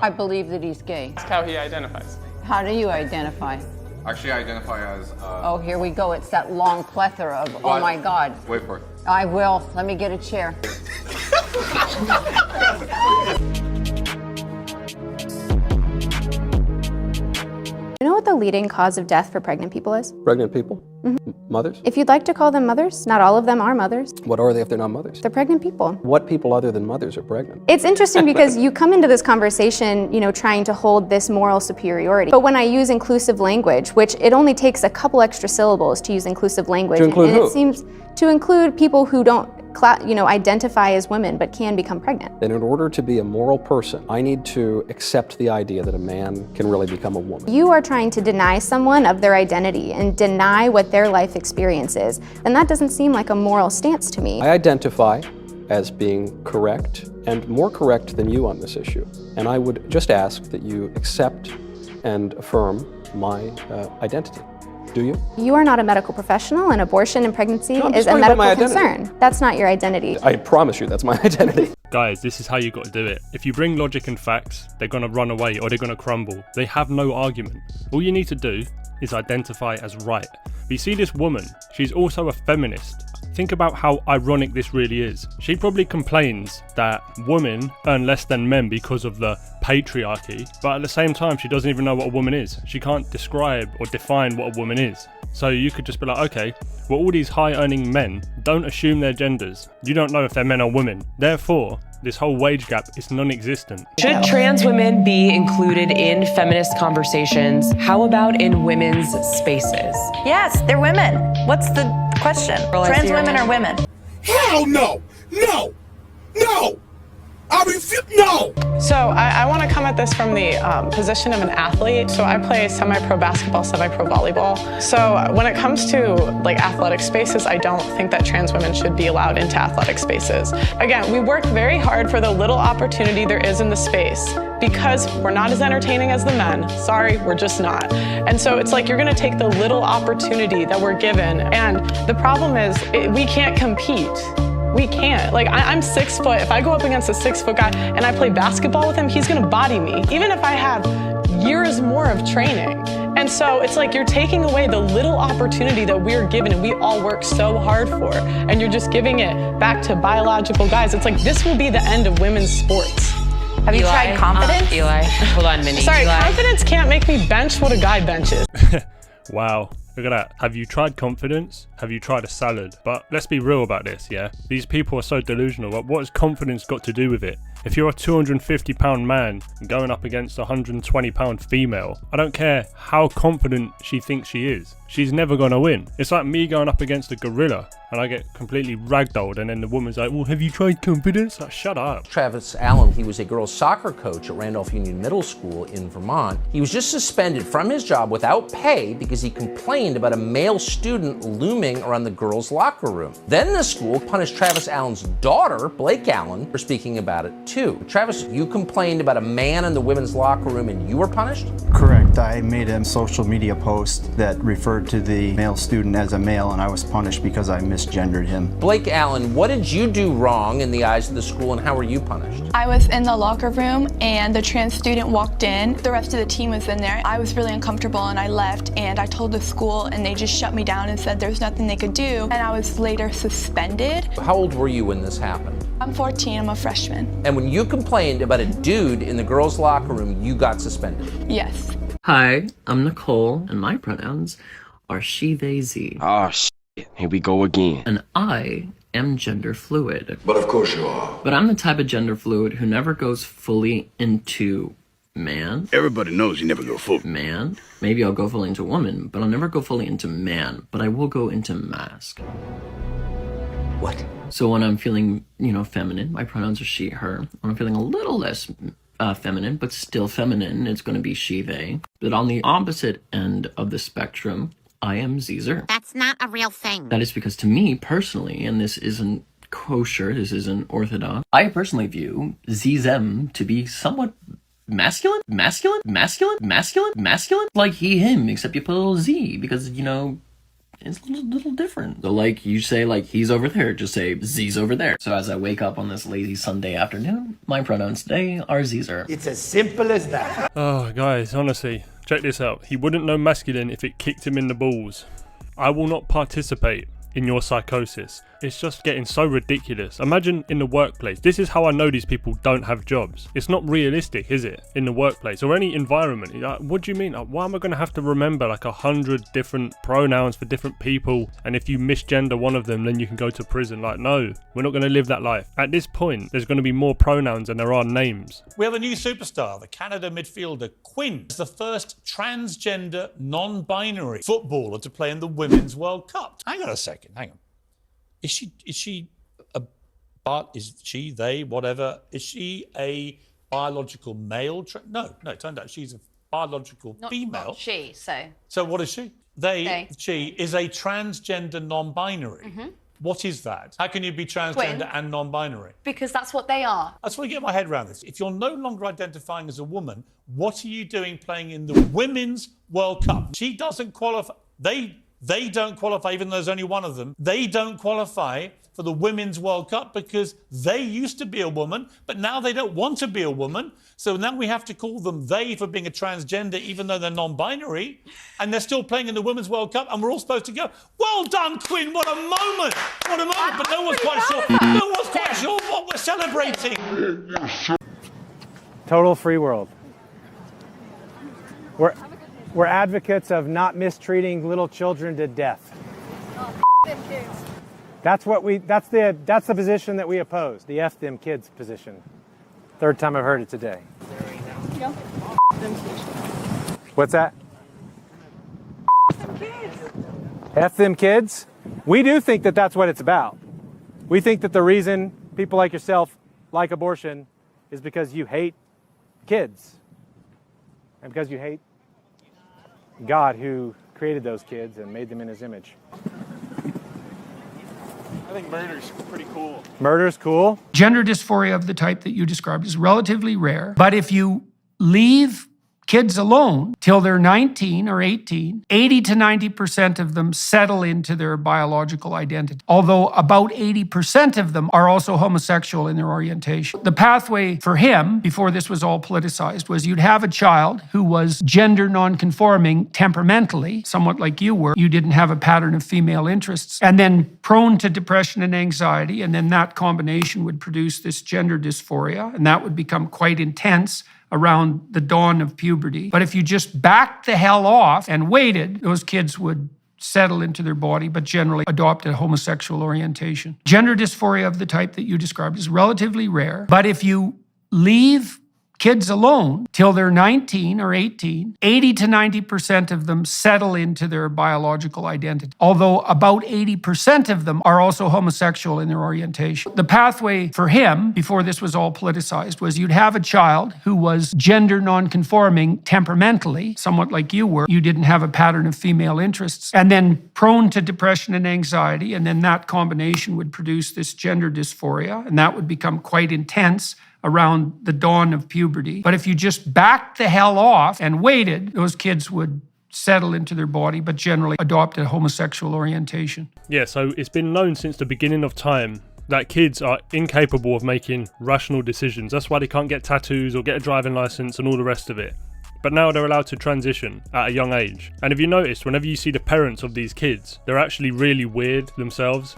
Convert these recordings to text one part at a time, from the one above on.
I believe that he's gay. That's how he identifies. How do you identify? Actually, I identify as... Oh, here we go. It's that long plethora of, oh my God. Wait for it. I will. Let me get a chair. You know what the leading cause of death for pregnant people is? Pregnant people? Mothers? If you'd like to call them mothers, not all of them are mothers. What are they if they're not mothers? They're pregnant people. What people other than mothers are pregnant? It's interesting because you come into this conversation, trying to hold this moral superiority. But when I use inclusive language, which it only takes a couple extra syllables to use inclusive language. To include and who? It seems to include people who don't identify as women but can become pregnant. Then in order to be a moral person, I need to accept the idea that a man can really become a woman. You are trying to deny someone of their identity and deny what their life experience is, and that doesn't seem like a moral stance to me. I identify as being correct and more correct than you on this issue. And I would just ask that you accept and affirm my identity. Do you? You are not a medical professional, and abortion and pregnancy No, I'm is just a talking about my medical identity. concern. That's not your identity. I promise you that's my identity. Guys, this is how you got to do it. If you bring logic and facts, they're going to run away or they're going to crumble. They have no argument. All you need to do is identify as right. But you see this woman, she's also a feminist. Think about how ironic this really is. She probably complains that women earn less than men because of the patriarchy, but at the same time she doesn't even know what a woman is. She can't describe or define what a woman is. So you could just be like, okay, well, all these high earning men, don't assume their genders. You don't know if they're men or women. Therefore, this whole wage gap is non-existent. Should trans women be included in feminist conversations? How about in women's spaces? Yes, they're women. What's the question? Trans women are women. Hell no! No! No! I refuse. No! So I want to come at this from the position of an athlete. So I play semi-pro basketball, semi-pro volleyball. So when it comes to athletic spaces, I don't think that trans women should be allowed into athletic spaces. Again, we work very hard for the little opportunity there is in the space because we're not as entertaining as the men. Sorry, we're just not. And so it's like you're going to take the little opportunity that we're given. And the problem is we can't compete. We can't. I'm 6 foot. If I go up against a 6 foot guy and I play basketball with him, he's gonna body me, even if I have years more of training. And so it's like you're taking away the little opportunity that we're given and we all work so hard for, and you're just giving it back to biological guys. It's like this will be the end of women's sports. Have you tried confidence? Eli, hold on, Minnie. Sorry, Eli. confidence can't make me bench what a guy benches. Wow, look at that. Have you tried confidence? Have you tried a salad? But let's be real about this, yeah? These people are so delusional. What has confidence got to do with it? If you're a 250-pound man going up against a 120-pound female, I don't care how confident she thinks she is. She's never going to win. It's like me going up against a gorilla and I get completely ragdolled, and then the woman's like, well, have you tried confidence? Like, shut up. Travis Allen, he was a girls soccer coach at Randolph Union Middle School in Vermont. He was just suspended from his job without pay because he complained about a male student looming around the girls' locker room. Then the school punished Travis Allen's daughter, Blake Allen, for speaking about it too. Travis, you complained about a man in the women's locker room and you were punished? Correct. I made a social media post that referred to the male student as a male, and I was punished because I misgendered him. Blake Allen, what did you do wrong in the eyes of the school and how were you punished? I was in the locker room and the trans student walked in. The rest of the team was in there. I was really uncomfortable and I left, and I told the school and they just shut me down and said there's nothing they could do, and I was later suspended. How old were you when this happened? I'm 14, I'm a freshman. And when you complained about a dude in the girls' locker room, you got suspended? Yes. Hi, I'm Nicole, and my pronouns are she, they, z. Oh, shit. Here we go again. And I am gender fluid. But of course you are. But I'm the type of gender fluid who never goes fully into man. Everybody knows you never go full. Man. Maybe I'll go fully into woman, but I'll never go fully into man. But I will go into mask. What? So when I'm feeling, feminine, my pronouns are she, her. When I'm feeling a little less feminine, but still feminine, it's going to be she, they. But on the opposite end of the spectrum, I am Zeezer. That's not a real thing. That is because to me, personally, and this isn't kosher, this isn't orthodox, I personally view Zem to be somewhat masculine, like he, him, except you put a little Z, because, it's a little different. So like you say like he's over there, just say Z's over there. So as I wake up on this lazy Sunday afternoon, my pronouns today are Z'er. It's as simple as that. Oh, guys, honestly, check this out. He wouldn't know masculine if it kicked him in the balls. I will not participate in your psychosis. It's just getting so ridiculous. Imagine in the workplace. This is how I know these people don't have jobs. It's not realistic, is it? In the workplace or any environment. What do you mean? Why am I going to have to remember like 100 different pronouns for different people? And if you misgender one of them, then you can go to prison. Like, no, we're not going to live that life. At this point, there's going to be more pronouns than there are names. We have a new superstar, the Canada midfielder Quinn, the first transgender, non-binary footballer to play in the Women's World Cup. Hang on a second, hang on. Is she they, whatever, is she a biological male? No, it turned out she's a biological female. Not she, so. So what is she? She is a transgender non-binary. Mm-hmm. What is that? How can you be transgender and non-binary? Because that's what they are. I just want to get my head around this. If you're no longer identifying as a woman, what are you doing playing in the Women's World Cup? She doesn't qualify. They don't qualify, even though there's only one of them. They don't qualify for the Women's World Cup because they used to be a woman, but now they don't want to be a woman. So now we have to call them they for being a transgender, even though they're non-binary, and they're still playing in the Women's World Cup, and we're all supposed to go, well done, Quinn, what a moment! What a moment, but no one's quite sure what we're celebrating. Total free world. We're advocates of not mistreating little children to death. That's the position that we oppose, the F them kids position. Third time I've heard it today. What's that? F them kids? We do think that that's what it's about. We think that the reason people like yourself like abortion is because you hate kids. And because you hate God who created those kids and made them in his image. I think murder's pretty cool. Murder's cool. Gender dysphoria of the type that you described is relatively rare, but if you leave kids alone till they're 19 or 18, 80 to 90% of them settle into their biological identity, although about 80% of them are also homosexual in their orientation. The pathway for him, before this was all politicized, was you'd have a child who was gender non-conforming temperamentally, somewhat like you were. You didn't have a pattern of female interests, and then prone to depression and anxiety, and then that combination would produce this gender dysphoria, and that would become quite intense around the dawn of puberty. But if you just backed the hell off and waited, those kids would settle into their body, but generally adopt a homosexual orientation. Gender dysphoria of the type that you described is relatively rare, but if you leave kids alone till they're 19 or 18, 80 to 90% of them settle into their biological identity, although about 80% of them are also homosexual in their orientation. The pathway for him, before this was all politicized, was you'd have a child who was gender non-conforming temperamentally, somewhat like you were. You didn't have a pattern of female interests, and then prone to depression and anxiety, and then that combination would produce this gender dysphoria, and that would become quite intense around the dawn of puberty. But if you just backed the hell off and waited, those kids would settle into their body, but generally adopt a homosexual orientation. Yeah, so it's been known since the beginning of time that kids are incapable of making rational decisions. That's why they can't get tattoos or get a driving license and all the rest of it. But now they're allowed to transition at a young age. And if you notice, whenever you see the parents of these kids, they're actually really weird themselves.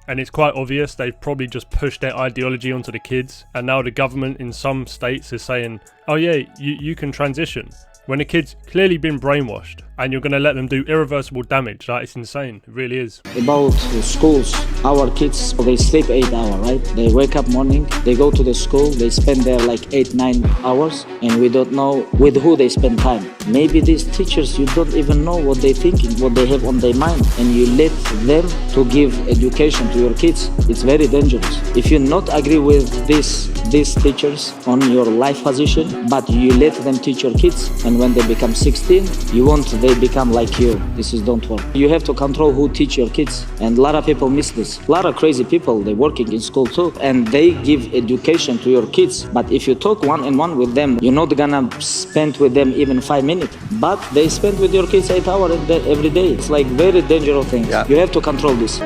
And it's quite obvious they've probably just pushed their ideology onto the kids, and now the government in some states is saying, oh yeah, you can transition, when the kid's clearly been brainwashed, and you're going to let them do irreversible damage. Like, it's insane, it really is. About schools, our kids, they sleep 8 hours, right? They wake up morning, they go to the school, they spend there like 8-9 hours, and we don't know with who they spend time. Maybe these teachers, you don't even know what they're thinking, what they have on their mind, and you let them to give education to your kids. It's very dangerous. If you not agree with these teachers on your life position, but you let them teach your kids, and when they become 16, you want they become like you. This is don't work. You have to control who teach your kids. And a lot of people miss this. A lot of crazy people, they working in school too. And they give education to your kids. But if you talk one-on-one with them, you're not gonna spend with them even 5 minutes. But they spend with your kids 8 hours every day. It's like very dangerous thing. You have to control this.